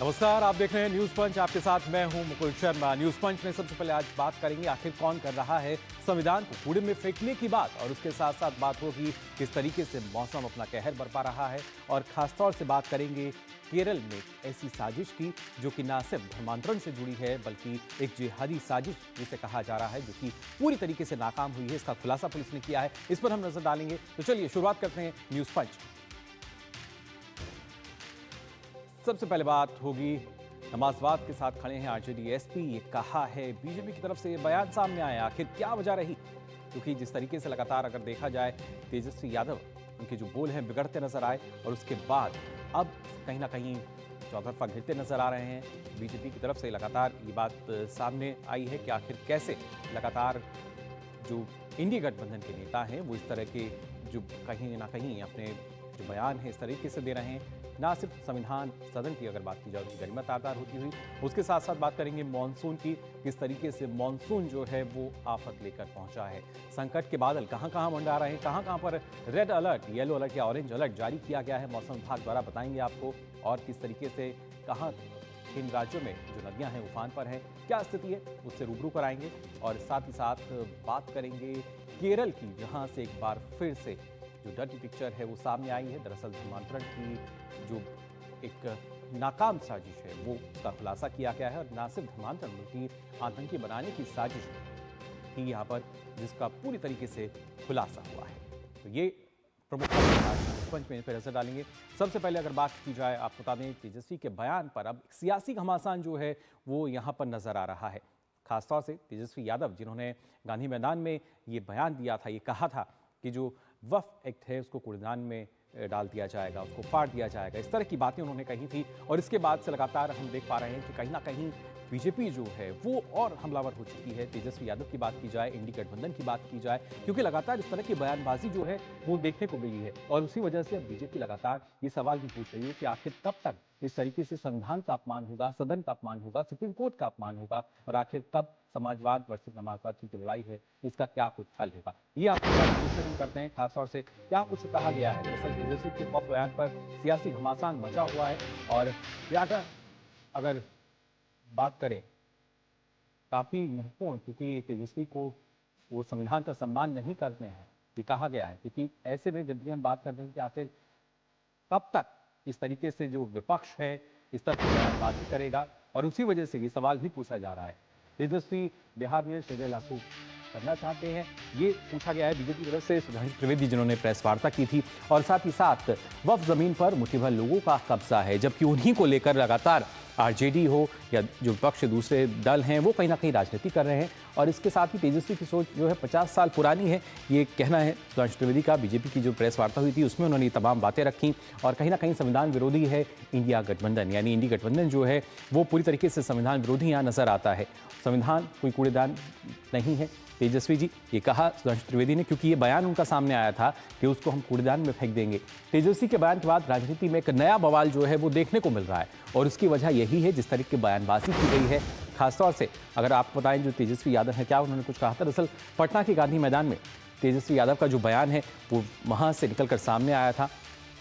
नमस्कार, आप देख रहे हैं न्यूज पंच। आपके साथ मैं हूं मुकुल शर्मा। न्यूज पंच में सबसे पहले आज बात करेंगे आखिर कौन कर रहा है संविधान को कूड़े में फेंकने की बात, और उसके साथ साथ बात होगी किस तरीके से मौसम अपना कहर बरपा रहा है, और खासतौर से बात करेंगे केरल में ऐसी साजिश की जो कि न सिर्फ धर्मांतरण से जुड़ी है बल्कि एक जिहादी साजिश जिसे कहा जा रहा है, जो कि पूरी तरीके से नाकाम हुई है। इसका खुलासा पुलिस ने किया है, इस पर हम नजर डालेंगे। तो चलिए शुरुआत करते हैं न्यूज पंच। सबसे पहले बात होगी नमाजवाद के साथ खड़े हैं आरजेडी एसपी। ये कहा है बीजेपी की तरफ से ये बयान सामने आया, आखिर क्या वजह रही? क्योंकि जिस तरीके से लगातार अगर देखा जाए तेजस्वी यादव उनके जो बोल हैं बिगड़ते नजर आए, और उसके बाद अब कहीं ना कहीं चौतरफा घिरते नजर आ रहे हैं। बीजेपी की तरफ से लगातार ये बात सामने आई है कि आखिर कैसे लगातार जो इंडिया गठबंधन के नेता हैं वो इस तरह के जो कहीं ना कहीं अपने जो बयान है इस तरीके से दे रहे हैं। ना सिर्फ संविधान सदन की अगर बात की जाए तो गरिमा तार होती हुई, उसके साथ साथ बात करेंगे मॉनसून की, किस तरीके से मॉनसून जो है वो आफत लेकर पहुंचा है। संकट के बादल कहां कहां मंडरा रहे हैं, कहां कहां पर रेड अलर्ट, येलो अलर्ट या ऑरेंज अलर्ट जारी किया गया है मौसम विभाग द्वारा, बताएंगे आपको। और किस तरीके से कहां किन राज्यों में जो नदियां हैं उफान पर हैं, क्या स्थिति है उससे रूबरू कराएंगे। और साथ ही साथ बात करेंगे केरल की, जहां से एक बार फिर से जो डर्टी पिक्चर है वो सामने आई है। दरअसल धर्मांतरण की जो एक नाकाम साजिश है वो उसका खुलासा किया गया है, और ना सिर्फ धर्मांतरण बल्कि आतंकी बनाने की साजिश थी यहाँ पर, जिसका पूरी तरीके से खुलासा हुआ है। तो ये प्रमुख पंच में इन पर नजर डालेंगे। सबसे पहले अगर बात की जाए, आप बता दें तेजस्वी के बयान पर अब सियासी घमासान जो है वो यहाँ पर नजर आ रहा है। खासतौर से तेजस्वी यादव जिन्होंने गांधी मैदान में ये बयान दिया था, ये कहा था कि जो वक्फ एक्ट है उसको कूड़ेदान में डाल दिया जाएगा, उसको फाड़ दिया जाएगा, इस तरह की बातें उन्होंने कही थी। और इसके बाद से लगातार हम देख पा रहे हैं कि कहीं ना कहीं बीजेपी जो है वो और हमलावर हो चुकी है। तेजस्वी यादव की बात की जाए, इंडी गठबंधन की बात की जाए, क्योंकि लगातार इस तरह की बयानबाजी जो है वो देखने को मिली है, और उसी वजह से अब बीजेपी लगातार ये सवाल भी पूछ रही है कि आखिर कब तक इस तरीके से संविधान का अपमान होगा, सदन का अपमान होगा, सुप्रीम कोर्ट का अपमान होगा, और आखिर कब समाजवाद वर्सेस नमाजवाद की जो लड़ाई है इसका क्या कुछ हल होगा। ये आपको करते हैं खासतौर से क्या कुछ कहा गया है। दरअसल तेजस्वी के बयान पर सियासी घमासान मचा हुआ है, और अगर बात करें काफी महत्वपूर्ण, क्योंकि तेजस्वी को वो संविधान का सम्मान नहीं करते हैं, ये कहा गया है। क्योंकि ऐसे में जब भी हम बात करते हैं कि आखिर कब तक इस तरीके से जो विपक्ष है इस तरह की बयानबाजी करेगा, और उसी वजह से ये सवाल भी पूछा जा रहा है। तेजस्वी बिहार में शेरे लागू करना चाहते हैं, ये पूछा गया है बीजेपी की तरफ से। सुधांशु त्रिवेदी जिन्होंने प्रेस वार्ता की थी, और साथ ही साथ वक्फ जमीन पर मुट्ठी भर लोगों का कब्जा है, जबकि उन्हीं को लेकर लगातार आरजेडी हो या जो विपक्ष दूसरे दल हैं वो कहीं ना कहीं राजनीति कर रहे हैं। और इसके साथ ही तेजस्वी की सोच जो है 50 साल पुरानी है, ये कहना है सुधांशु त्रिवेदी का। बीजेपी की जो प्रेस वार्ता हुई थी उसमें उन्होंने तमाम बातें रखी, और कहीं ना कहीं संविधान विरोधी है इंडिया गठबंधन, यानी इंडी गठबंधन जो है वो पूरी तरीके से संविधान विरोधी यहाँ नजर आता है। संविधान कोई कूड़ेदान नहीं है, तेजस्वी जी ये कहा सुधांशु त्रिवेदी ने, क्योंकि ये बयान उनका सामने आया था कि उसको हम कूड़ेदान में फेंक देंगे। तेजस्वी के बयान के बाद राजनीति में एक नया बवाल जो है वो देखने को मिल रहा है, और उसकी वजह यही है जिस तरह की बयानबाजी की गई है। खासतौर से अगर आपको बताएं जो तेजस्वी यादव है, क्या उन्होंने कुछ कहा था। दरअसल पटना के गांधी मैदान में तेजस्वी यादव का जो बयान है वो वहां से निकलकर सामने आया था।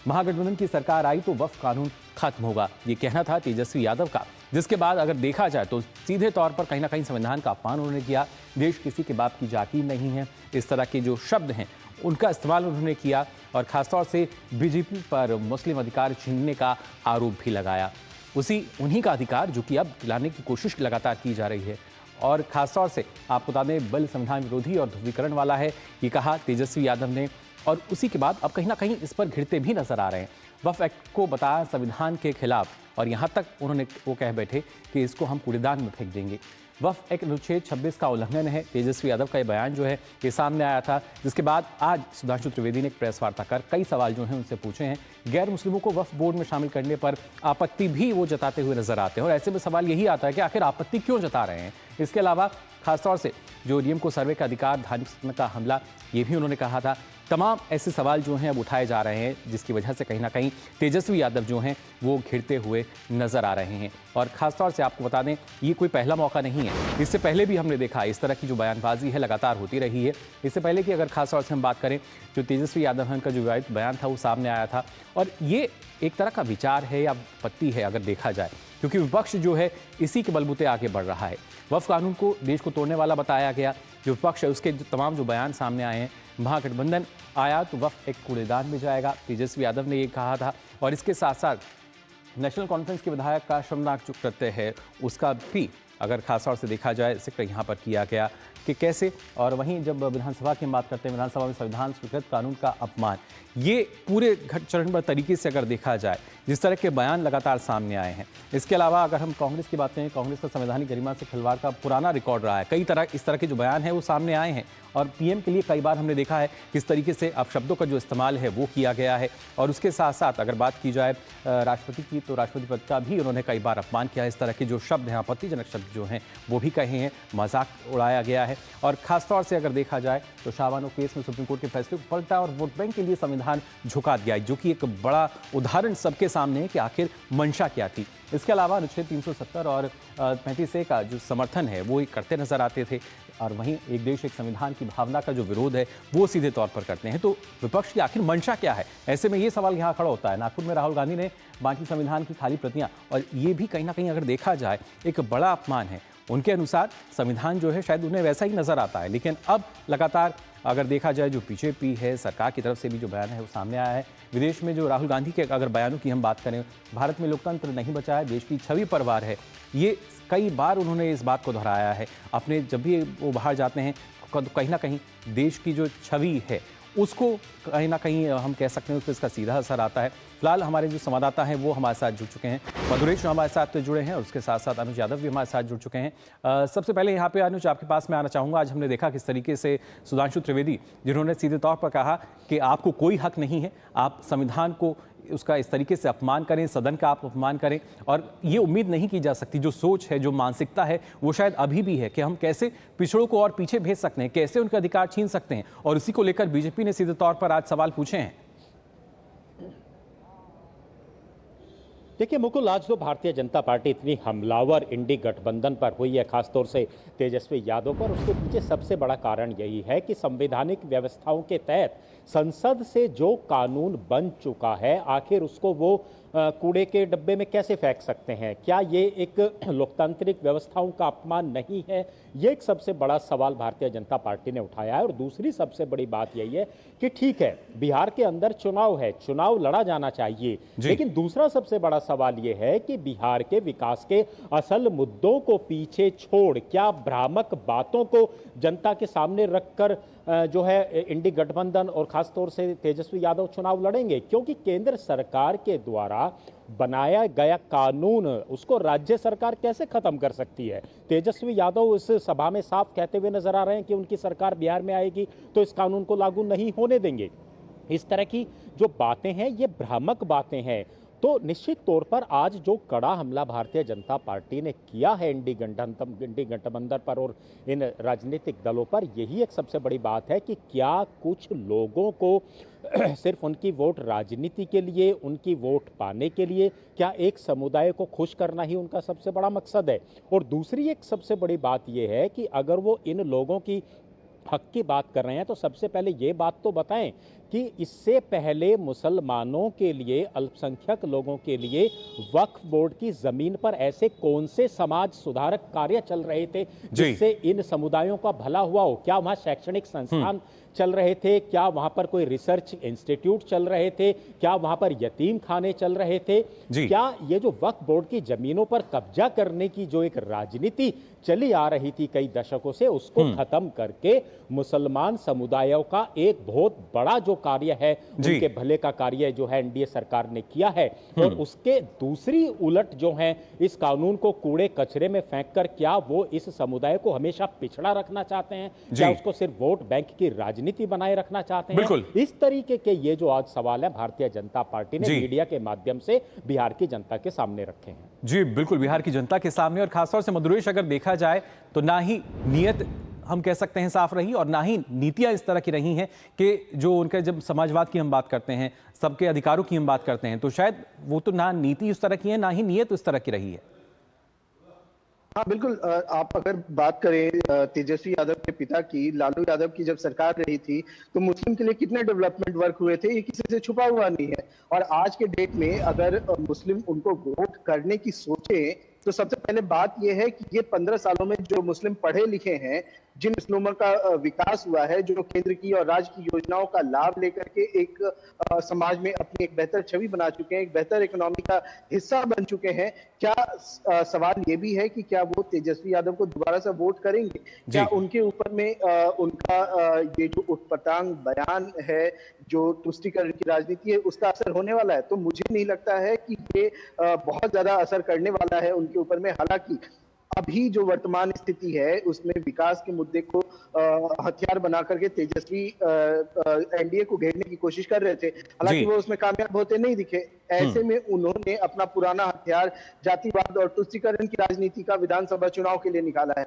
महागठबंधन की सरकार आई तो वक्फ कानून खत्म होगा, ये कहना था तेजस्वी यादव का, जिसके बाद अगर देखा जाए तो सीधे तौर पर कहीं ना कहीं संविधान का अपमान उन्होंने किया। देश किसी के बाप की जागीर नहीं है, इस तरह के जो शब्द हैं उनका इस्तेमाल उन्होंने किया, और खासतौर से बीजेपी पर मुस्लिम अधिकार छीनने का आरोप भी लगाया। उन्हीं का अधिकार जो कि अब दिलाने की कोशिश लगातार की जा रही है। और खासतौर से आपको बता दें बल संविधान विरोधी और ध्रुवीकरण वाला है, ये कहा तेजस्वी यादव ने। और उसी के बाद अब कहीं ना कहीं इस पर घिरते भी नजर आ रहे हैं। वक्फ एक्ट को बताया संविधान के खिलाफ, और यहाँ तक उन्होंने वो कह बैठे कि इसको हम कूड़ेदान में फेंक देंगे। वक्फ एक्ट अनुच्छेद 26 का उल्लंघन है। तेजस्वी यादव का ये बयान जो है ये सामने आया था, जिसके बाद आज सुधांशु त्रिवेदी ने एक प्रेस वार्ता कर कई सवाल जो हैं उनसे पूछे हैं। गैर मुस्लिमों को वक्फ बोर्ड में शामिल करने पर आपत्ति भी वो जताते हुए नजर आते हैं, और ऐसे में सवाल यही आता है कि आखिर आपत्ति क्यों जता रहे हैं। इसके अलावा खासतौर से जो डीएम को सर्वे का अधिकार, धार्मिक संगठन का हमला, ये भी उन्होंने कहा था। तमाम ऐसे सवाल जो हैं अब उठाए जा रहे हैं, जिसकी वजह से कहीं ना कहीं तेजस्वी यादव जो हैं वो घिरते हुए नजर आ रहे हैं। और खासतौर से आपको बता दें, ये कोई पहला मौका नहीं है। इससे पहले भी हमने देखा इस तरह की जो बयानबाजी है लगातार होती रही है। इससे पहले की अगर खासतौर से हम बात करें, जो तेजस्वी यादव का जो विवादित बयान था वो सामने आया था, और ये एक तरह का विचार है या आपत्ति है अगर देखा जाए, क्योंकि विपक्ष जो है इसी के बलबूते आगे बढ़ रहा है। वक्फ कानून को देश को तोड़ने वाला बताया गया, जो विपक्ष है उसके तमाम जो बयान सामने आए हैं, महागठबंधन आया तो वक्फ एक कूड़ेदान में जाएगा, तेजस्वी यादव ने ये कहा था। और इसके साथ साथ नेशनल कॉन्फ्रेंस के विधायक का शर्मनाक जो कृत्य है उसका भी अगर खासतौर से देखा जाए जिक्र यहाँ पर किया गया कि कैसे। और वहीं जब विधानसभा की हम बात करते हैं, विधानसभा में संविधान स्वीकृत कानून का अपमान, ये पूरे चरणबद्ध तरीके से अगर देखा जाए जिस तरह के बयान लगातार सामने आए हैं। इसके अलावा अगर हम कांग्रेस की बात करें, कांग्रेस का संवैधानिक गरिमा से खिलवाड़ का पुराना रिकॉर्ड रहा है, कई तरह इस तरह के जो बयान हैं वो सामने आए हैं। और पीएम के लिए कई बार हमने देखा है किस तरीके से अपशब्दों का जो इस्तेमाल है वो किया गया है। और उसके साथ साथ अगर बात की जाए राष्ट्रपति की, तो राष्ट्रपति पद का भी उन्होंने कई बार अपमान किया है। इस तरह के जो शब्द हैं, आपत्तिजनक शब्द जो हैं वो भी कहे हैं, मजाक उड़ाया गया है। और खासतौर से अगर देखा जाए तो शाहबानो केस में सुप्रीम कोर्ट के फैसले को पलटा और वोट बैंक के लिए संविधान झुका दिया, जो कि एक बड़ा उदाहरण सबके सामने है कि आखिर मंशा क्या थी। इसके अलावा अनुच्छेद 370 और 35A का जो समर्थन है वो करते नजर आते थे, और वहीं एक देश एक संविधान की भावना का जो विरोध है वो सीधे तौर पर करते हैं। तो विपक्ष की आखिर मंशा क्या है? ऐसे में ये सवाल यहाँ खड़ा होता है। नागपुर में राहुल गांधी ने बांटी संविधान की खाली प्रतियां, और ये भी कहीं ना कहीं अगर देखा जाए एक बड़ा अपमान है। उनके अनुसार संविधान जो है शायद उन्हें वैसा ही नजर आता है, लेकिन अब लगातार अगर देखा जाए जो बीजेपी है, सरकार की तरफ से भी जो बयान है वो सामने आया है। विदेश में जो राहुल गांधी के अगर बयानों की हम बात करें, भारत में लोकतंत्र नहीं बचा है, देश की छवि पर वार है, ये कई बार उन्होंने इस बात को दोहराया है। अपने जब भी वो बाहर जाते हैं कहीं ना कहीं देश की जो छवि है उसको कहीं ना कहीं हम कह सकते हैं उस पर इसका सीधा असर आता है। फिलहाल हमारे जो संवाददाता हैं वो हमारे साथ जुड़ चुके हैं, मधुरेश हमारे साथ जुड़े हैं, और उसके साथ साथ अनुज यादव भी हमारे साथ जुड़ चुके हैं। सबसे पहले यहाँ पे अनुज, आपके पास मैं आना चाहूँगा। आज हमने देखा किस तरीके से सुधांशु त्रिवेदी, जिन्होंने सीधे तौर पर कहा कि आपको कोई हक नहीं है, आप संविधान को उसका इस तरीके से अपमान करें, सदन का आप अपमान करें, और ये उम्मीद नहीं की जा सकती। जो सोच है, जो मानसिकता है वो शायद अभी भी है कि हम कैसे पिछड़ों को और पीछे भेज सकते हैं, कैसे उनके अधिकार छीन सकते हैं, और इसी को लेकर बीजेपी ने सीधे तौर पर आज सवाल पूछे हैं। देखिए मुकुल, आज तो भारतीय जनता पार्टी इतनी हमलावर इंडी गठबंधन पर हुई है, खासतौर से तेजस्वी यादव पर। उसके पीछे सबसे बड़ा कारण यही है कि संवैधानिक व्यवस्थाओं के तहत संसद से जो कानून बन चुका है, आखिर उसको वो कूड़े के डब्बे में कैसे फेंक सकते हैं? क्या ये एक लोकतांत्रिक व्यवस्थाओं का अपमान नहीं है? ये एक सबसे बड़ा सवाल भारतीय जनता पार्टी ने उठाया है। और दूसरी सबसे बड़ी बात यही है कि ठीक है, बिहार के अंदर चुनाव है, चुनाव लड़ा जाना चाहिए, लेकिन दूसरा सबसे बड़ा सवाल ये है कि बिहार के विकास के असल मुद्दों को पीछे छोड़ क्या भ्रामक बातों को जनता के सामने रखकर जो है इंडी गठबंधन और खासतौर से तेजस्वी यादव चुनाव लड़ेंगे? क्योंकि केंद्र सरकार के द्वारा बनाया गया कानून, उसको राज्य सरकार कैसे खत्म कर सकती है? तेजस्वी यादव इस सभा में साफ कहते हुए नजर आ रहे हैं कि उनकी सरकार बिहार में आएगी तो इस कानून को लागू नहीं होने देंगे। इस तरह की जो बातें हैं ये भ्रामक बातें हैं। तो निश्चित तौर पर आज जो कड़ा हमला भारतीय जनता पार्टी ने किया है इंडी गठबंधन पर और इन राजनीतिक दलों पर, यही एक सबसे बड़ी बात है कि क्या कुछ लोगों को सिर्फ उनकी वोट राजनीति के लिए, उनकी वोट पाने के लिए, क्या एक समुदाय को खुश करना ही उनका सबसे बड़ा मकसद है? और दूसरी एक सबसे बड़ी बात यह है कि अगर वो इन लोगों की हक की बात कर रहे हैं तो सबसे पहले ये बात तो बताएं कि इससे पहले मुसलमानों के लिए, अल्पसंख्यक लोगों के लिए वक्फ बोर्ड की जमीन पर ऐसे कौन से समाज सुधारक कार्य चल रहे थे जिससे इन समुदायों का भला हुआ हो? क्या वहां शैक्षणिक संस्थान चल रहे थे? क्या वहां पर कोई रिसर्च इंस्टीट्यूट चल रहे थे? क्या वहां पर यतीम खाने चल रहे थे? क्या ये जो वक्फ बोर्ड की जमीनों पर कब्जा करने की जो एक राजनीति चली आ रही थी कई दशकों से, उसको खत्म करके मुसलमान समुदायों का एक बहुत बड़ा जो कार्य है, उनके भले का कार्य जो है एनडीए सरकार ने किया है, और उसके दूसरी उलट जो है इस कानून को कूड़े कचरे में फेंककर क्या वो इस समुदाय को हमेशा पिछड़ा रखना चाहते हैं? क्या उसको सिर्फ वोट बैंक की राजनीति बनाए रखना चाहते हैं? इस तरीके के ये जो आज सवाल है भारतीय जनता पार्टी ने मीडिया के माध्यम से बिहार की जनता के सामने रखे हैं। जी बिल्कुल, बिहार की जनता के सामने। और खासतौर से मधुरेश, अगर देखा जाए तो ना ही नियत हम कह सकते हैं साफ रही, और ना ही नीतियां इस तरह की रही हैं कि जो उनके, जब समाजवाद की हम बात करते हैं, सबके अधिकारों की हम बात करते हैं, तो शायद वो तो ना नीति उस तरह की है, ना ही नियत उस तरह की रही है। हाँ बिल्कुल। आप अगर बात करें तेजस्वी यादव के पिता की, लालू यादव की जब सरकार रही थी तो मुस्लिम के लिए कितने डेवलपमेंट वर्क हुए थे, ये किसी से छुपा हुआ नहीं है। और आज के डेट में अगर मुस्लिम उनको वोट करने की सोचे तो सबसे पहले बात यह है कि ये 15 सालों में जो मुस्लिम पढ़े लिखे हैं, जिन मुस्लिमों का विकास हुआ है, जो केंद्र की और राज्य की योजनाओं का लाभ लेकर के एक समाज में अपनी एक बेहतर छवि बना चुके हैं, एक बेहतर इकोनॉमी का हिस्सा बन चुके हैं। क्या सवाल ये भी है कि क्या वो तेजस्वी यादव को दोबारा से वोट करेंगे? क्या जी। उनके ऊपर में उनका ये जो उटपटांग बयान है, जो तुष्टीकरण की राजनीति है, उसका असर होने वाला है? तो मुझे नहीं लगता है कि ये बहुत ज्यादा असर करने वाला है उनके ऊपर में। हालांकि अभी जो वर्तमान स्थिति है उसमें विकास के मुद्दे को हथियार बना करके तेजस्वी एनडीए को घेरने की कोशिश कर रहे थे, हालांकि जी। वो उसमें कामयाब होते नहीं दिखे। ऐसे में उन्होंने अपना पुराना हथियार जातिवाद और तुष्टीकरण की राजनीति का विधानसभा चुनाव के लिए निकाला है,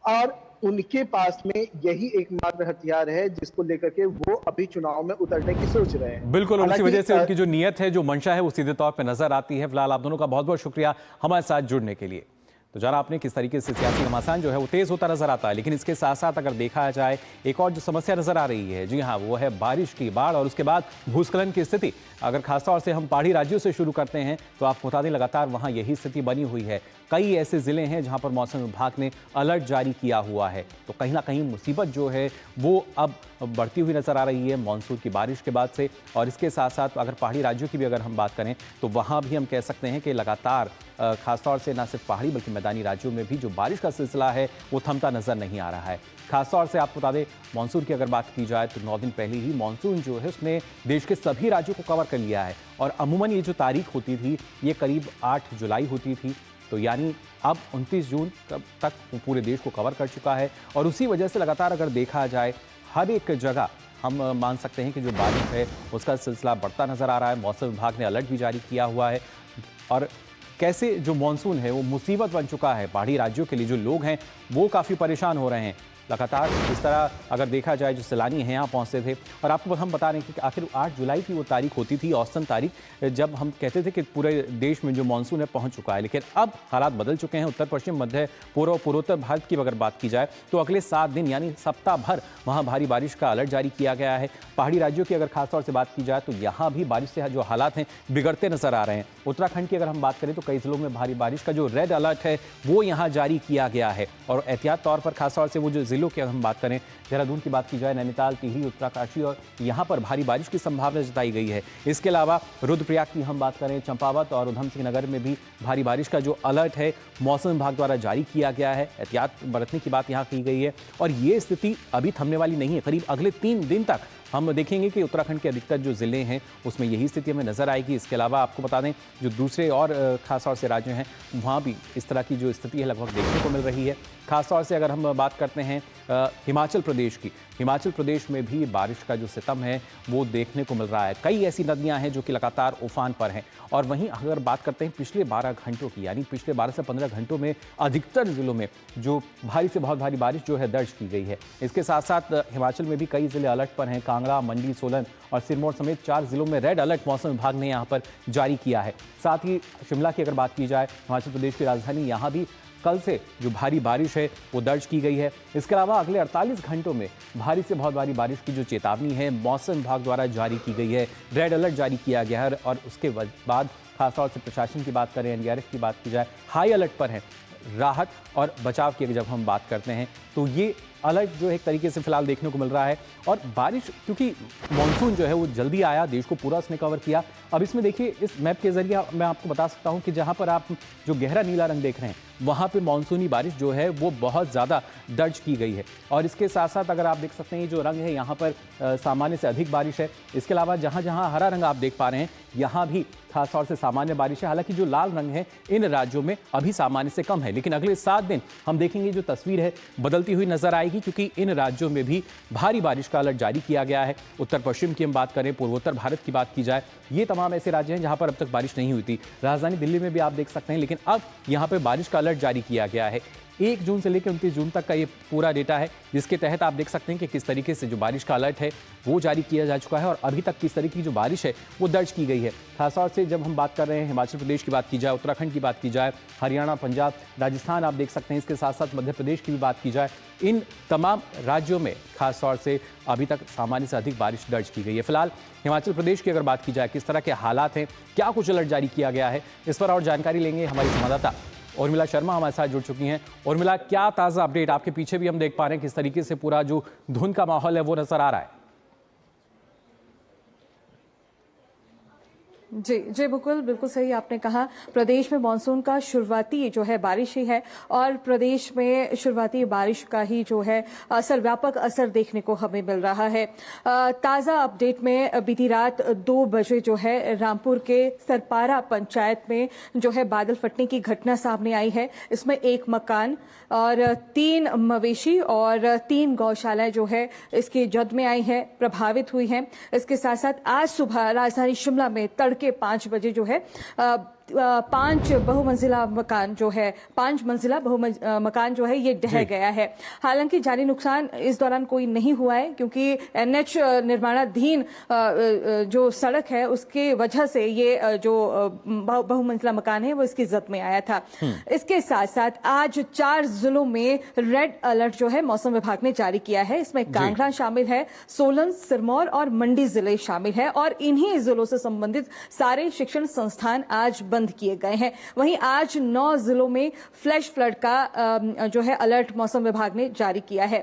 और उनके पास में यही एकमात्र हथियार है जिसको लेकर के वो अभी चुनाव में उतरने की सोच रहे हैं। बिल्कुल, और उसी हालांकि वजह से उनकी जो नीयत है, जो मंशा है, वो सीधे तौर पे नजर आती है। फिलहाल आप दोनों का बहुत बहुत शुक्रिया हमारे साथ जुड़ने के लिए। तो जाना आपने किस तरीके से सियासी घमासान जो है वो तेज होता नजर आता है, लेकिन इसके साथ साथ अगर देखा जाए एक और जो समस्या नजर आ रही है, जी हाँ, वो है बारिश की, बाढ़ और उसके बाद भूस्खलन की स्थिति। अगर खासतौर से हम पहाड़ी राज्यों से शुरू करते हैं तो आपको बता दें लगातार वहां यही स्थिति बनी हुई है। कई ऐसे जिले हैं जहां पर मौसम विभाग ने अलर्ट जारी किया हुआ है, तो कहीं ना कहीं मुसीबत जो है वो अब बढ़ती हुई नजर आ रही है मानसून की बारिश के बाद से। और इसके साथ साथ अगर पहाड़ी राज्यों की भी अगर हम बात करें तो वहां भी हम कह सकते हैं कि लगातार खासतौर से न सिर्फ पहाड़ी बल्कि मैदानी राज्यों में भी जो बारिश का सिलसिला है वो थमता नजर नहीं आ रहा है। खासतौर से आपको बता दें मानसून की अगर बात की जाए तो 9 दिन पहले ही मानसून जो है उसने देश के सभी राज्यों को कवर कर लिया है, और अमूमन ये जो तारीख होती थी ये करीब 8 जुलाई होती थी, तो यानी अब 29 जून तक वो पूरे देश को कवर कर चुका है। और उसी वजह से लगातार अगर देखा जाए हर एक जगह हम मान सकते हैं कि जो बारिश है उसका सिलसिला बढ़ता नजर आ रहा है। मौसम विभाग ने अलर्ट भी जारी किया हुआ है, और कैसे जो मानसून है वो मुसीबत बन चुका है पहाड़ी राज्यों के लिए। जो लोग हैं वो काफ़ी परेशान हो रहे हैं लगातार। इस तरह अगर देखा जाए जो सैलानी हैं यहाँ पहुँचते थे, और आपको हम बता रहे हैं कि आखिर 8 जुलाई की वो तारीख होती थी, औसतन तारीख, जब हम कहते थे कि पूरे देश में जो मानसून है पहुँच चुका है। लेकिन अब हालात बदल चुके हैं। उत्तर पश्चिम, मध्य, पूर्व, पूर्वोत्तर भारत की अगर बात की जाए तो अगले 7 दिन यानी सप्ताह भर वहाँ भारी बारिश का अलर्ट जारी किया गया है। पहाड़ी राज्यों की अगर खासतौर से बात की जाए तो यहाँ भी बारिश से जो हालात हैं बिगड़ते नजर आ रहे हैं। उत्तराखंड की अगर हम बात करें तो कई जिलों में भारी बारिश का जो रेड अलर्ट है वो यहाँ जारी किया गया है, और एहतियात तौर पर खासतौर से वो जो जिलों की हम बात करें, देहरादून की बात की जाए, नैनीताल, टिहरी, उत्तरकाशी, और यहाँ पर भारी बारिश की संभावना जताई गई है। इसके अलावा रुद्रप्रयाग की हम बात करें, चंपावत और उधम सिंह नगर में भी भारी बारिश का जो अलर्ट है मौसम विभाग द्वारा जारी किया गया है। एहतियात बरतने की बात यहाँ की गई है, और ये स्थिति अभी थमने वाली नहीं है। करीब अगले 3 दिन तक हम देखेंगे कि उत्तराखंड के अधिकतर जो ज़िले हैं उसमें यही स्थिति हमें नज़र आएगी। इसके अलावा आपको बता दें जो दूसरे और खासतौर से राज्य हैं वहाँ भी इस तरह की जो स्थिति है लगभग देखने को मिल रही है। खासतौर से अगर हम बात करते हैं हिमाचल प्रदेश की, हिमाचल प्रदेश में भी बारिश का जो सितम है वो देखने को मिल रहा है। कई ऐसी नदियां हैं जो कि लगातार उफान पर हैं, और वहीं अगर बात करते हैं पिछले 12 घंटों की, यानी पिछले 12 से 15 घंटों में अधिकतर जिलों में जो भारी से बहुत भारी बारिश जो है दर्ज की गई है। इसके साथ साथ हिमाचल में भी कई जिले अलर्ट पर हैं। कांगड़ा, मंडी, सोलन और सिरमौर समेत 4 जिलों में रेड अलर्ट मौसम विभाग ने यहाँ पर जारी किया है। साथ ही शिमला की अगर बात की जाए, हिमाचल प्रदेश की राजधानी, यहाँ भी कल से जो भारी बारिश है वो दर्ज की गई है। इसके अलावा अगले 48 घंटों में भारी से बहुत भारी बारिश की जो चेतावनी है मौसम विभाग द्वारा जारी की गई है, रेड अलर्ट जारी किया गया है। और उसके बाद खासतौर से प्रशासन की बात करें, एनडीआरएफ की बात की जाए, हाई अलर्ट पर है। राहत और बचाव की जब हम बात करते हैं तो ये अलर्ट जो है एक तरीके से फिलहाल देखने को मिल रहा है। और बारिश, क्योंकि मानसून जो है वो जल्दी आया, देश को पूरा उसने कवर किया। अब इसमें देखिए इस मैप के जरिए मैं आपको बता सकता हूं कि जहां पर आप जो गहरा नीला रंग देख रहे हैं वहां पे मानसूनी बारिश जो है वो बहुत ज़्यादा दर्ज की गई है। और इसके साथ साथ अगर आप देख सकते हैं जो रंग है यहाँ पर सामान्य से अधिक बारिश है। इसके अलावा जहाँ जहाँ हरा रंग आप देख पा रहे हैं यहाँ भी खासतौर से सामान्य बारिश है। हालांकि जो लाल रंग है इन राज्यों में अभी सामान्य से कम है, लेकिन अगले 7 दिन हम देखेंगे जो तस्वीर है बदलती हुई नजर आएगी, क्योंकि इन राज्यों में भी भारी बारिश का अलर्ट जारी किया गया है। उत्तर पश्चिम की हम बात करें, पूर्वोत्तर भारत की बात की जाए, ये तमाम ऐसे राज्य हैं जहां पर अब तक बारिश नहीं हुई थी। राजधानी दिल्ली में भी आप देख सकते हैं, लेकिन अब यहां पर बारिश का अलर्ट जारी किया गया है। 1 जून से लेकर 29 जून तक का ये पूरा डेटा है, जिसके तहत आप देख सकते हैं कि किस तरीके से जो बारिश का अलर्ट है वो जारी किया जा चुका है और अभी तक किस तरीके की जो बारिश है वो दर्ज की गई है। खासतौर से जब हम बात कर रहे हैं हिमाचल प्रदेश की बात की जाए, उत्तराखंड की बात की जाए, हरियाणा, पंजाब, राजस्थान आप देख सकते हैं, इसके साथ साथ मध्य प्रदेश की भी बात की जाए, इन तमाम राज्यों में खासतौर से अभी तक सामान्य से अधिक बारिश दर्ज की गई है। फिलहाल हिमाचल प्रदेश की अगर बात की जाए, किस तरह के हालात हैं, क्या कुछ अलर्ट जारी किया गया है, इस पर और जानकारी लेंगे हमारी संवाददाता उर्मिला शर्मा हमारे साथ जुड़ चुकी हैं। उर्मिला, क्या ताज़ा अपडेट? आपके पीछे भी हम देख पा रहे हैं किस तरीके से पूरा जो धुंध का माहौल है वो नजर आ रहा है। जी जी, बिल्कुल सही आपने कहा। प्रदेश में मानसून का शुरुआती जो है बारिश ही है और प्रदेश में शुरुआती बारिश का ही जो है व्यापक असर देखने को हमें मिल रहा है। ताज़ा अपडेट में बीती रात 2 बजे जो है रामपुर के सरपारा पंचायत में जो है बादल फटने की घटना सामने आई है। इसमें 1 मकान और 3 मवेशी और 3 गौशालाएं जो है इसकी जद में आई है, प्रभावित हुई हैं। इसके साथ साथ आज सुबह राजधानी शिमला में तड़के 5 बजे जो है 5 बहुमंजिला मकान जो है 5 मंजिला मकान जो है ये ढह गया है। हालांकि जानी नुकसान इस दौरान कोई नहीं हुआ है, क्योंकि एनएच निर्माणाधीन जो सड़क है उसके वजह से ये जो बहुमंजिला मकान है वो इसकी जद में आया था। इसके साथ साथ आज 4 जिलों में रेड अलर्ट जो है मौसम विभाग ने जारी किया है। इसमें कांगड़ा शामिल है, सोलन, सिरमौर और मंडी जिले शामिल है और इन्हीं जिलों से संबंधित सारे शिक्षण संस्थान आज बंद किए गए हैं। वहीं आज 9 जिलों में फ्लैश फ्लड का जो है अलर्ट मौसम विभाग ने जारी किया है।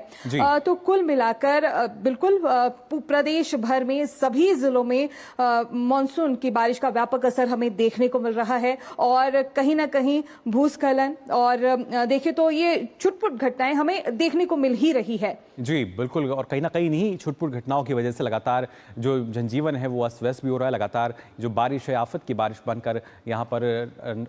तो कुल मिलाकर बिल्कुल प्रदेश भर में सभी जिलों में मानसून की बारिश का व्यापक असर हमें देखने को मिल रहा है और कहीं ना कहीं भूस्खलन और देखें तो ये छुटपुट घटनाएं हमें देखने को मिल ही रही है। जी बिल्कुल, और कहीं ना कहीं नहीं छुटपुट घटनाओं की वजह से लगातार जो जनजीवन है वो अस्त व्यस्त भी हो रहा है। लगातार जो बारिश है आफत की बारिश बनकर यहाँ पर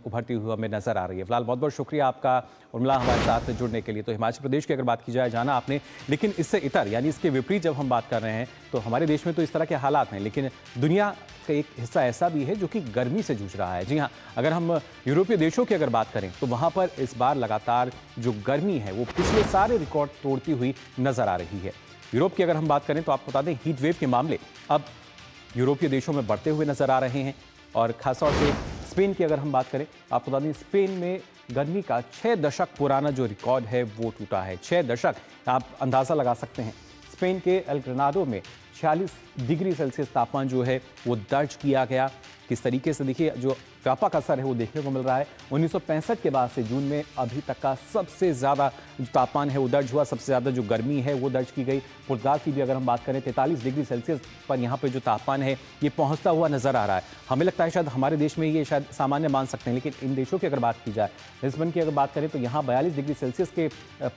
उभरती हुई हमें नजर आ रही है। फिलहाल बहुत बहुत शुक्रिया आपका उर्मिला हमारे साथ जुड़ने के लिए। तो हिमाचल प्रदेश की अगर बात की जाए, जाना आपने, लेकिन इससे इतर यानी इसके विपरीत जब हम बात कर रहे हैं तो हमारे देश में तो इस तरह के हालात हैं, लेकिन दुनिया का एक हिस्सा ऐसा भी है जो कि गर्मी से जूझ रहा है। जी हाँ, अगर हम यूरोपीय देशों की अगर बात करें तो वहाँ पर इस बार लगातार जो गर्मी है वो पिछले सारे रिकॉर्ड तोड़ती हुई नजर आ रही है। यूरोप की अगर हम बात करें तो आपको बता दें हीट वेव के मामले अब यूरोपीय देशों में बढ़ते हुए नजर आ रहे हैं और खासतौर से स्पेन की अगर हम बात करें, आपको बता दें स्पेन में गर्मी का 6 दशक पुराना जो रिकॉर्ड है वो टूटा है। 6 दशक, आप अंदाज़ा लगा सकते हैं। स्पेन के एल ग्रेनाडो में 46 डिग्री सेल्सियस तापमान जो है वो दर्ज किया गया। किस तरीके से देखिए जो व्यापक असर है वो देखने को मिल रहा है। 1965 के बाद से जून में अभी तक का सबसे ज़्यादा जो तापमान है वो दर्ज हुआ, सबसे ज़्यादा जो गर्मी है वो दर्ज की गई। पुर्तगाल की भी अगर हम बात करें 43 डिग्री सेल्सियस पर यहाँ पे जो तापमान है ये पहुँचता हुआ नज़र आ रहा है। हमें लगता है शायद हमारे देश में ये शायद सामान्य मान सकते हैं, लेकिन इन देशों की अगर बात की जाए, लिस्बन की अगर बात करें तो यहाँ 42 डिग्री सेल्सियस के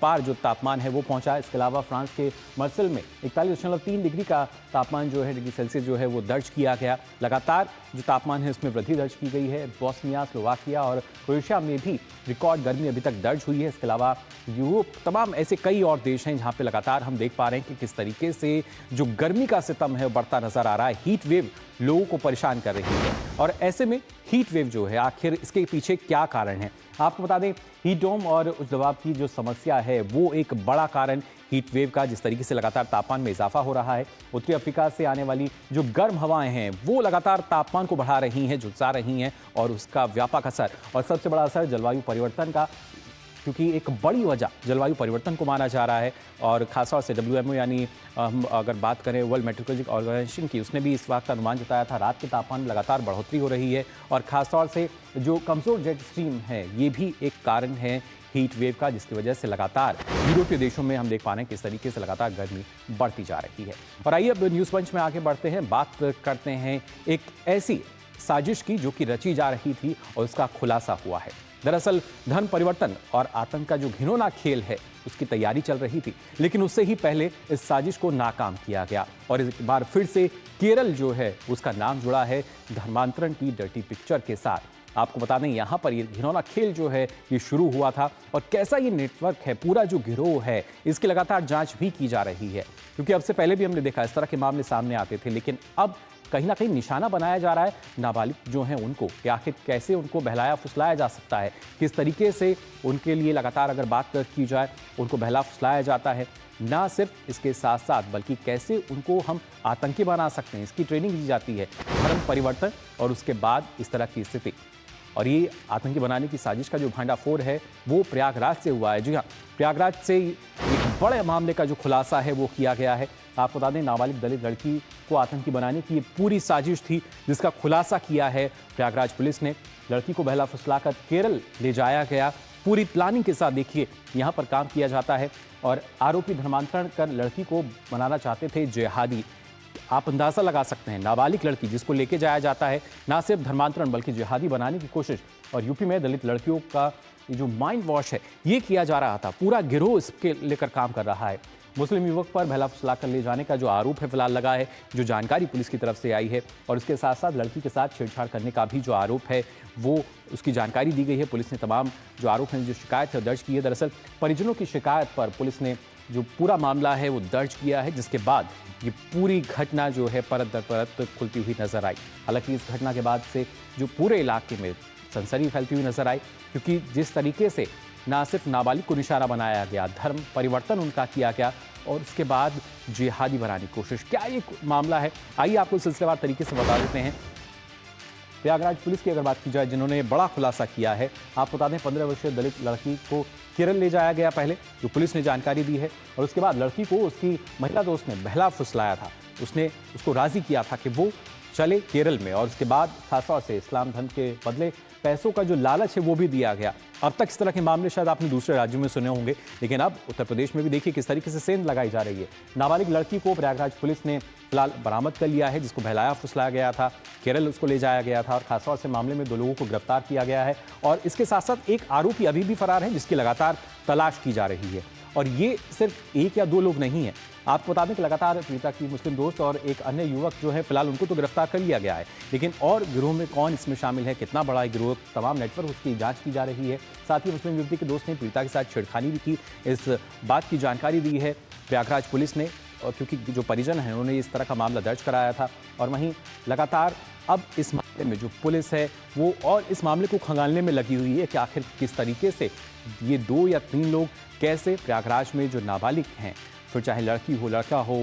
पार जो तापमान है वो पहुँचा है। इसके अलावा फ्रांस के मर्सल में 41.3 डिग्री का तापमान जो है डिग्री सेल्सियस जो है वो दर्ज किया गया। लगातार जो तापमान है उसमें वृद्धि दर्ज की गई है। बोस्निया, स्लोवाकिया और क्रोएशिया में भी रिकॉर्ड गर्मी अभी तक दर्ज हुई है। इसके अलावा यूरोप तमाम ऐसे कई और देश हैं जहां पे लगातार हम देख पा रहे हैं कि किस तरीके से जो गर्मी का सितम है वो बढ़ता नजर आ रहा है। हीट वेव लोगों को परेशान कर रही है और ऐसे में हीट वेव जो है आखिर इसके पीछे क्या कारण है, आपको बता दें हीट डोम और उच्च दबाव की जो समस्या है वो एक बड़ा कारण हीट वेव का, जिस तरीके से लगातार तापमान में इजाफा हो रहा है। उत्तरी अफ्रीका से आने वाली जो गर्म हवाएं हैं वो लगातार तापमान को बढ़ा रही हैं, झुलसा रही हैं और उसका व्यापक असर और सबसे बड़ा असर जलवायु परिवर्तन का, क्योंकि एक बड़ी वजह जलवायु परिवर्तन को माना जा रहा है। और खासतौर से WMO यानी हम अगर बात करें वर्ल्ड मेट्रोलॉजिकल ऑर्गेनाइजेशन की, उसने भी इस बात का अनुमान जताया था रात के तापमान में लगातार बढ़ोतरी हो रही है और खासतौर से जो कमज़ोर जेट स्ट्रीम है ये भी एक कारण है हीट वेव का, जिसकी वजह से लगातार यूरोपीय देशों में हम देख पा रहे हैं किस तरीके से लगातार गर्मी बढ़ती जा रही है। और आइए अब न्यूज़ पंच में आगे बढ़ते हैं, बात करते हैं एक ऐसी साजिश की जो कि रची जा रही थी और उसका खुलासा हुआ है। दरअसल धन परिवर्तन और आतंक का जो घिनौना खेल है उसकी तैयारी चल रही थी, लेकिन उससे ही पहले इस साजिश को नाकाम किया गया और इस बार फिर से केरल जो है उसका नाम जुड़ा है धर्मांतरण की डर्टी पिक्चर के साथ। आपको बता दें यहाँ पर ये घिनौना खेल जो है ये शुरू हुआ था और कैसा ये नेटवर्क है, पूरा जो गिरोह है इसकी लगातार जांच भी की जा रही है, क्योंकि अब से पहले भी हमने देखा इस तरह के मामले सामने आते थे, लेकिन अब कहीं ना कहीं निशाना बनाया जा रहा है नाबालिग जो हैं उनको, कि आखिर कैसे उनको बहलाया फुसलाया जा सकता है, किस तरीके से उनके लिए लगातार अगर बात की जाए उनको बहला फुसलाया जाता है। ना सिर्फ इसके साथ साथ बल्कि कैसे उनको हम आतंकी बना सकते हैं, इसकी ट्रेनिंग दी जाती है। धर्म परिवर्तन और उसके बाद इस तरह की स्थिति, और ये आतंकी बनाने की साजिश का जो भांडाफोड़ है वो प्रयागराज से हुआ है। जी हाँ, प्रयागराज से एक बड़े मामले का जो खुलासा है वो किया गया है। आपको बता दें, नाबालिग दलित लड़की को आतंकी बनाने की ये पूरी साजिश थी जिसका खुलासा किया है प्रयागराज पुलिस ने। लड़की को बहला फुसलाकर केरल ले जाया गया, पूरी प्लानिंग के साथ देखिए यहाँ पर काम किया जाता है। और आरोपी धर्मांतरण कर लड़की को बनाना चाहते थे जिहादी। आप अंदाजा लगा सकते हैं, नाबालिग लड़की जिसको लेके जाया जाता है, ना सिर्फ धर्मांतरण बल्कि जिहादी बनाने की कोशिश। और यूपी में दलित लड़कियों का ये जो माइंड वॉश है ये किया जा रहा था, पूरा गिरोह इसके लेकर काम कर रहा है। मुस्लिम युवक पर बहला फुसलाकर ले जाने का जो आरोप है फिलहाल लगा है, जो जानकारी पुलिस की तरफ से आई है, और इसके साथ साथ लड़की के साथ छेड़छाड़ करने का भी जो आरोप है वो उसकी जानकारी दी गई है। पुलिस ने तमाम जो आरोप हैं, जो शिकायत है दर्ज की है। दरअसल परिजनों की शिकायत पर पुलिस ने जो पूरा मामला है वो दर्ज किया है, जिसके बाद ये पूरी घटना जो है परत दर परत खुलती हुई नजर आई। हालांकि इस घटना के बाद से जो पूरे इलाके में सनसनी फैलती हुई नजर आई, क्योंकि जिस तरीके से ना सिर्फ नाबालिग को निशाना बनाया गया, धर्म परिवर्तन उनका किया गया और उसके बाद जिहादी बनाने की कोशिश। क्या ये मामला है, आइए आपको सिलसिलेवार तरीके से बता देते हैं। प्रयागराज पुलिस की अगर बात की जाए, जिन्होंने बड़ा खुलासा किया है, आपको बता दें 15 वर्षीय दलित लड़की को केरल ले जाया गया पहले, जो पुलिस ने जानकारी दी है, और उसके बाद लड़की को उसकी महिला दोस्त ने बहला फुसलाया था। उसने उसको राजी किया था कि वो चले केरल में, और उसके बाद खासतौर से इस्लाम धर्म के बदले पैसों का जो लालच है वो भी दिया गया। अब तक इस तरह के मामले शायद आपने दूसरे राज्यों में सुने होंगे, लेकिन अब उत्तर प्रदेश में भी देखिए किस तरीके से सेंध लगाई जा रही है। नाबालिग लड़की को प्रयागराज पुलिस ने फिलहाल बरामद कर लिया है, जिसको बहलाया फुसलाया गया था, केरल उसको ले जाया गया था, और खासतौर से मामले में 2 लोगों को गिरफ्तार किया गया है। और इसके साथ साथ एक आरोपी अभी भी फरार है, जिसकी लगातार तलाश की जा रही है। और ये सिर्फ 1 या 2 लोग नहीं हैं। आपको बता दें कि लगातार पीड़िता की मुस्लिम दोस्त और एक अन्य युवक जो है फिलहाल उनको तो गिरफ्तार कर लिया गया है, लेकिन और गिरोह में कौन इसमें शामिल है, कितना बड़ा है गिरोह, तमाम नेटवर्क उसकी जांच की जा रही है। साथ ही मुस्लिम युवती के दोस्त ने पीड़िता के साथ छेड़खानी भी की, इस बात की जानकारी दी है प्रयागराज पुलिस ने, और क्योंकि जो परिजन हैं उन्होंने इस तरह का मामला दर्ज कराया था। और वहीं लगातार अब इस मामले में जो पुलिस है वो और इस मामले को खंगालने में लगी हुई है कि आखिर किस तरीके से ये 2 या 3 लोग कैसे प्रयागराज में जो नाबालिग हैं, फिर चाहे लड़की हो लड़का हो,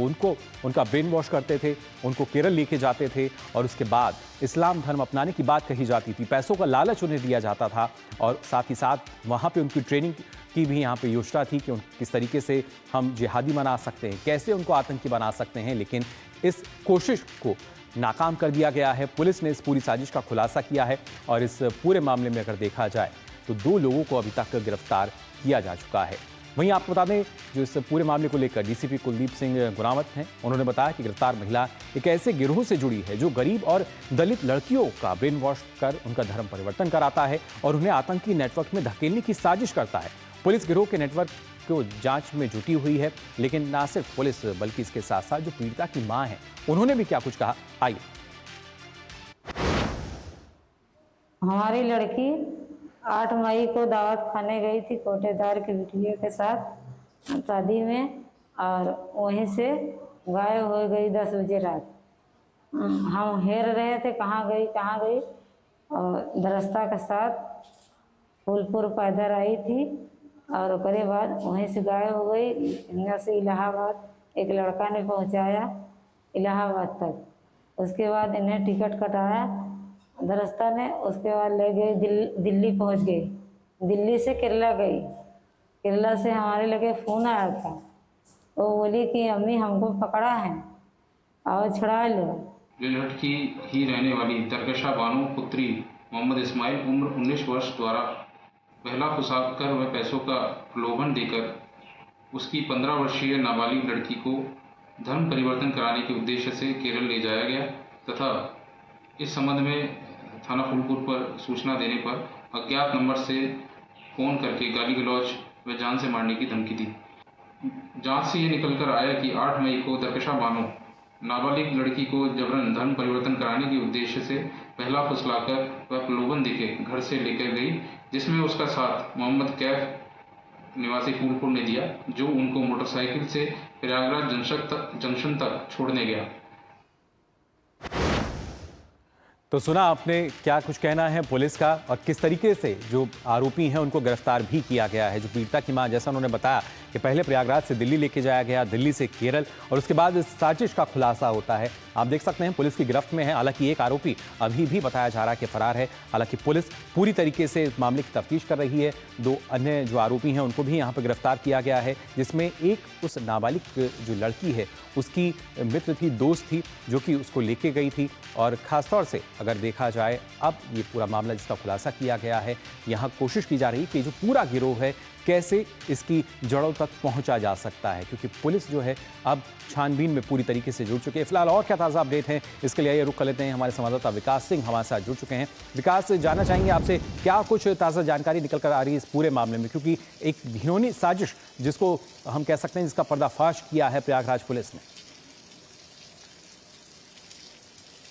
उनका ब्रेन वॉश करते थे, उनको केरल लेके जाते थे, और उसके बाद इस्लाम धर्म अपनाने की बात कही जाती थी, पैसों का लालच उन्हें दिया जाता था, और साथ ही साथ वहाँ पे उनकी ट्रेनिंग की भी यहाँ पे योजना थी कि किस तरीके से हम जिहादी बना सकते हैं, कैसे उनको आतंकी बना सकते हैं। लेकिन इस कोशिश को नाकाम कर दिया गया है। पुलिस ने इस पूरी साजिश का खुलासा किया है, और इस पूरे मामले में अगर देखा जाए तो 2 लोगों को अभी तक गिरफ्तार किया जा चुका है। वहीं आपको बता दें, जो इस पूरे मामले को लेकर डीसीपी कुलदीप सिंह गुरावत हैं, उन्होंने बताया कि गिरफ्तार महिला एक ऐसे गिरोह से जुड़ी है जो गरीब और दलित लड़कियों का ब्रेन वॉश कर उनका धर्म परिवर्तन कराता है और उन्हें आतंकी नेटवर्क में धकेलने की साजिश करता है। पुलिस गिरोह के नेटवर्क को जांच में जुटी हुई है, लेकिन ना सिर्फ पुलिस बल्कि इसके साथ साथ जो पीड़िता की मां है उन्होंने भी क्या कुछ कहा, आइए। हमारी लड़की 8 मई को दावत खाने गई थी कोटेदार की बिटिया के साथ शादी में, और वहीं से गायब हो गई 10 बजे रात। हम हेर रहे थे कहाँ गई, और दरस्ता के साथ फूलपुर पैदल आई थी, और उसके बाद वहीं से गायब हो गई। यहाँ से इलाहाबाद एक लड़का ने पहुँचाया इलाहाबाद तक, उसके बाद इन्हें टिकट कटाया दरस्ता ने, उसके बाद ले गए दिल्ली पहुंच गई, दिल्ली से केरला गई, केरला से हमारे लगे फ़ोन आया था, वो बोली कि अम्मी हमको पकड़ा है और छुड़ा लो। ये लड़की ही रहने वाली दरकशा बानो पुत्री मोहम्मद इस्माइल उम्र 19 वर्ष द्वारा बहला फुसलाकर व पैसों का प्रलोभन देकर उसकी 15 वर्षीय नाबालिग लड़की को धर्म परिवर्तन कराने के उद्देश्य से केरल ले जाया गया, तथा इस संबंध में थाना फूलपुर पर सूचना देने पर अज्ञात नंबर से फ़ोन करके गाली गलौज व जान से मारने की धमकी दी। जांच से ये निकल कर आया कि 8 मई को दरकशा बानो नाबालिग लड़की को जबरन धर्म परिवर्तन कराने के उद्देश्य से पहला फुसलाकर व प्रलोभन देके घर से लेकर गई, जिसमें उसका साथ मोहम्मद कैफ निवासी फूलपुर ने दिया, जो उनको मोटरसाइकिल से प्रयागराज जंक्शन तक छोड़ने गया। तो सुना आपने क्या कुछ कहना है पुलिस का और किस तरीके से जो आरोपी हैं उनको गिरफ्तार भी किया गया है। जो पीड़िता की मां, जैसा उन्होंने बताया कि पहले प्रयागराज से दिल्ली लेके जाया गया, दिल्ली से केरल, और उसके बाद इस साजिश का खुलासा होता है। आप देख सकते हैं पुलिस की गिरफ्त में है। हालांकि एक आरोपी अभी भी बताया जा रहा है कि फरार है। हालांकि पुलिस पूरी तरीके से इस मामले की तफ्तीश कर रही है। 2 अन्य जो आरोपी हैं उनको भी यहाँ पर गिरफ्तार किया गया है, जिसमें एक उस नाबालिग जो लड़की है उसकी मित्र थी, दोस्त थी, जो कि उसको लेके गई थी। और खासतौर से अगर देखा जाए अब ये पूरा मामला जिसका खुलासा किया गया है, यहाँ कोशिश की जा रही है कि जो पूरा गिरोह है कैसे इसकी जड़ों तक पहुंचा जा सकता है, क्योंकि पुलिस जो है अब छानबीन में पूरी तरीके से जुड़ चुके हैं। फिलहाल और क्या ताज़ा अपडेट है इसके लिए रुख कर लेते हैं। हमारे संवाददाता विकास सिंह हमारे साथ जुड़ चुके हैं। विकास, जानना चाहेंगे आपसे क्या कुछ ताज़ा जानकारी निकल कर आ रही है इस पूरे मामले में, क्योंकि एक घिनौनी साजिश जिसको हम कह सकते हैं जिसका पर्दाफाश किया है प्रयागराज पुलिस ने।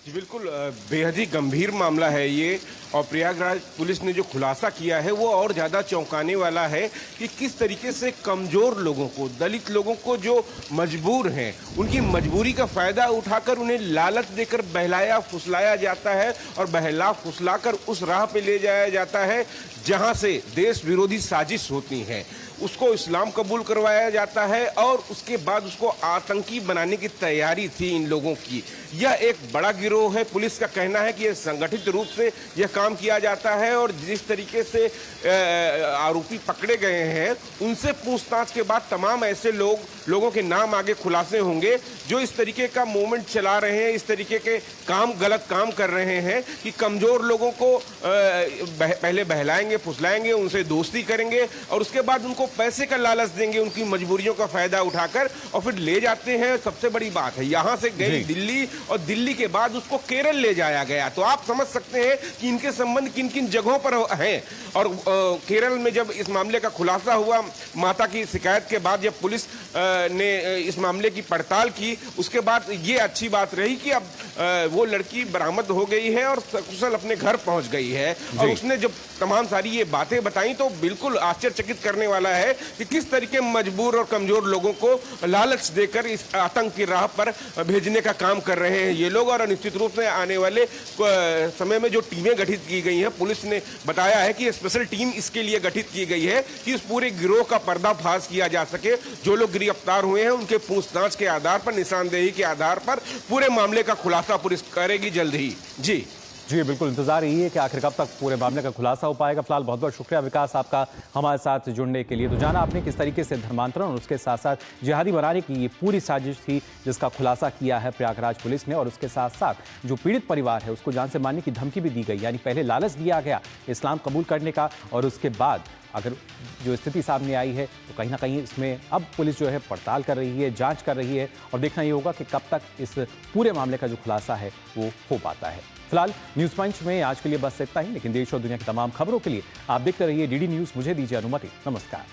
जी बिल्कुल, बेहद ही गंभीर मामला है ये, और प्रयागराज पुलिस ने जो खुलासा किया है वो और ज़्यादा चौंकाने वाला है कि किस तरीके से कमज़ोर लोगों को, दलित लोगों को जो मजबूर हैं, उनकी मजबूरी का फ़ायदा उठाकर उन्हें लालच देकर बहलाया फुसलाया जाता है और बहला फुसलाकर उस राह पे ले जाया जाता है जहां से देश विरोधी साजिश होती है। उसको इस्लाम कबूल करवाया जाता है और उसके बाद उसको आतंकी बनाने की तैयारी थी इन लोगों की। यह एक बड़ा गिरोह है। पुलिस का कहना है कि यह संगठित रूप से यह काम किया जाता है और जिस तरीके से आरोपी पकड़े गए हैं उनसे पूछताछ के बाद तमाम ऐसे लोगों के नाम आगे खुलासे होंगे जो इस तरीके का मूवमेंट चला रहे हैं, इस तरीके के गलत काम कर रहे हैं कि कमजोर लोगों को पहले बहलाएंगे फुसलाएंगे, उनसे दोस्ती करेंगे और उसके बाद उनको पैसे का लालच देंगे, उनकी मजबूरियों का फायदा उठाकर और फिर ले जाते हैं। सबसे बड़ी बात है यहां से गई दिल्ली और दिल्ली के बाद उसको केरल ले जाया गया। तो आप समझ सकते हैं कि इनके संबंध किन किन जगहों पर हैं। और केरल में जब इस मामले का खुलासा हुआ, माता की शिकायत के बाद जब पुलिस ने इस मामले की पड़ताल की, उसके बाद ये अच्छी बात रही कि अब वो लड़की बरामद हो गई है और सकुशल अपने घर पहुंच गई है। और उसने जब तमाम सारी ये बातें बताई तो बिल्कुल आश्चर्यचकित करने वाला है कि किस तरीके मजबूर और कमजोर लोगों को लालच देकर इस आतंक की राह पर भेजने का काम कर रहे हैं ये लोग। और निश्चित रूप से आने वाले समय में जो टीमें गठित की गई हैं, पुलिस ने बताया है कि स्पेशल टीम इसके लिए गठित की गई है कि इस पूरे गिरोह का पर्दाफाश किया जा सके। जो लोग गिरफ्तार हुए हैं उनके पूछताछ के आधार पर, निशानदेही के आधार पर पूरे मामले का खुलासा पुलिस करेगी जल्द ही। जी बिल्कुल, इंतजार यही है कि आखिर कब तक पूरे मामले का खुलासा हो पाएगा। फिलहाल बहुत बहुत शुक्रिया विकास आपका हमारे साथ जुड़ने के लिए। तो जाना आपने किस तरीके से धर्मांतरण और उसके साथ साथ जिहादी बनाने की ये पूरी साजिश थी जिसका खुलासा किया है प्रयागराज पुलिस ने। और उसके साथ साथ जो पीड़ित परिवार है उसको जान से मारने की धमकी भी दी गई, यानी पहले लालच दिया गया इस्लाम कबूल करने का और उसके बाद अगर जो स्थिति सामने आई है तो कहीं ना कहीं इसमें अब पुलिस जो है पड़ताल कर रही है, जांच कर रही है और देखना ये होगा कि कब तक इस पूरे मामले का जो खुलासा है वो हो पाता है। फिलहाल न्यूज़ पंच में आज के लिए बस इतना ही, लेकिन देश और दुनिया की तमाम खबरों के लिए आप देखते रहिए डीडी न्यूज़। मुझे दीजिए अनुमति, नमस्कार।